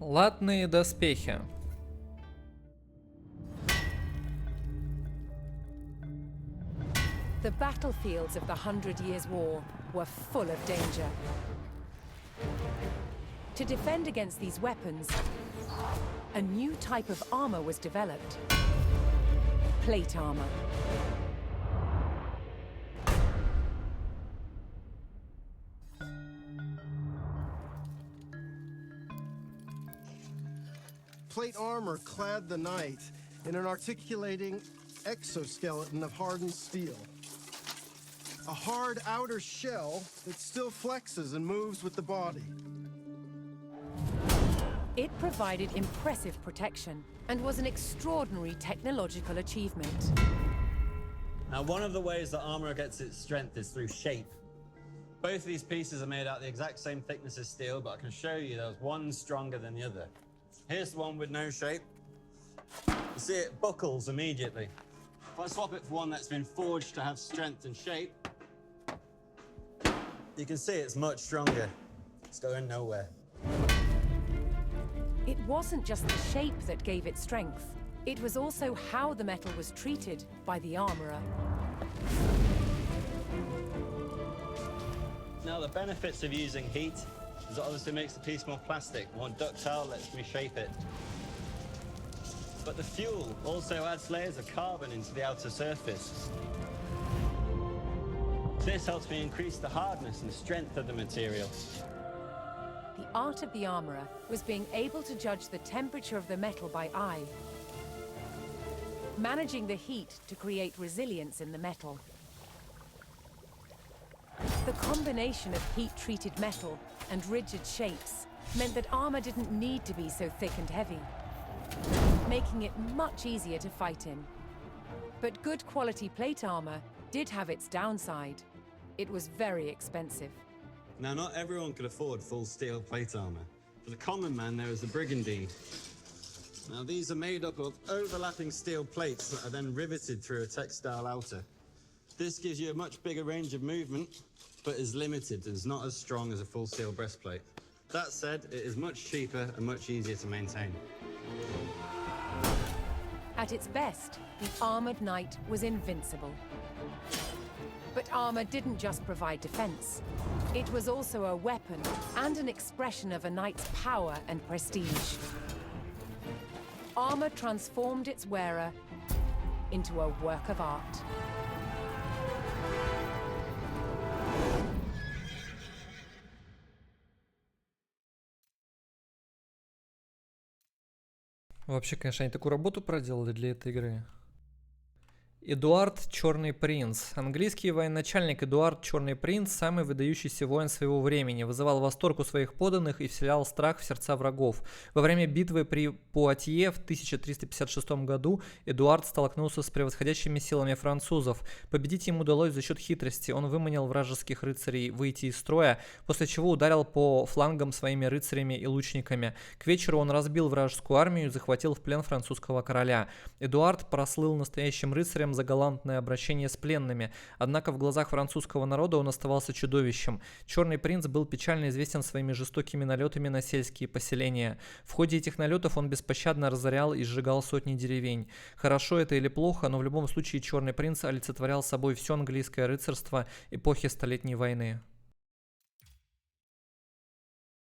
Латные доспехи. The battlefields of the 100 Years' War were full of danger. To defend against these weapons, a new type of armor was developed: plate armor. Plate armor clad the knight in an articulating exoskeleton of hardened steel. A hard outer shell that still flexes and moves with the body. It provided impressive protection and was an extraordinary technological achievement. Now, one of the ways that armor gets its strength is through shape. Both of these pieces are made out the exact same thickness as steel, but I can show you there's one stronger than the other. Here's the one with no shape. You see it buckles immediately. If I swap it for one that's been forged to have strength and shape, you can see it's much stronger. It's going nowhere. It wasn't just the shape that gave it strength. It was also how the metal was treated by the armorer. Now, the benefits of using heat is it obviously makes the piece more plastic, more ductile, lets me shape it. But the fuel also adds layers of carbon into the outer surface. This helps me increase the hardness and strength of the material. The art of the armorer was being able to judge the temperature of the metal by eye, managing the heat to create resilience in the metal. The combination of heat-treated metal and rigid shapes meant that armor didn't need to be so thick and heavy, making it much easier to fight in. But good quality plate armor did have its downside. It was very expensive. Now, not everyone could afford full steel plate armor. For the common man, there is the brigandine. Now, these are made up of overlapping steel plates that are then riveted through a textile outer. This gives you a much bigger range of movement, but is limited and is not as strong as a full steel breastplate. That said, it is much cheaper and much easier to maintain. At its best, the armored knight was invincible. But armor didn't just provide defense. It was also a weapon and an expression of a knight's power and prestige. Armor transformed its wearer into a work of art. Вообще, конечно, они такую работу проделали для этой игры. Эдуард Черный Принц. Английский военачальник Эдуард Черный Принц, самый выдающийся воин своего времени, вызывал восторг у своих подданных и вселял страх в сердца врагов. Во время битвы при Пуатье в 1356 году Эдуард столкнулся с превосходящими силами французов. Победить ему удалось за счет хитрости. Он выманил вражеских рыцарей выйти из строя, после чего ударил по флангам своими рыцарями и лучниками. К вечеру он разбил вражескую армию и захватил в плен французского короля. Эдуард прослыл настоящим рыцарем за галантное обращение с пленными, однако в глазах французского народа он оставался чудовищем. Черный принц был печально известен своими жестокими налетами на сельские поселения. В ходе этих налетов он беспощадно разорял и сжигал сотни деревень. Хорошо это или плохо, но в любом случае Черный принц олицетворял собой все английское рыцарство эпохи Столетней войны.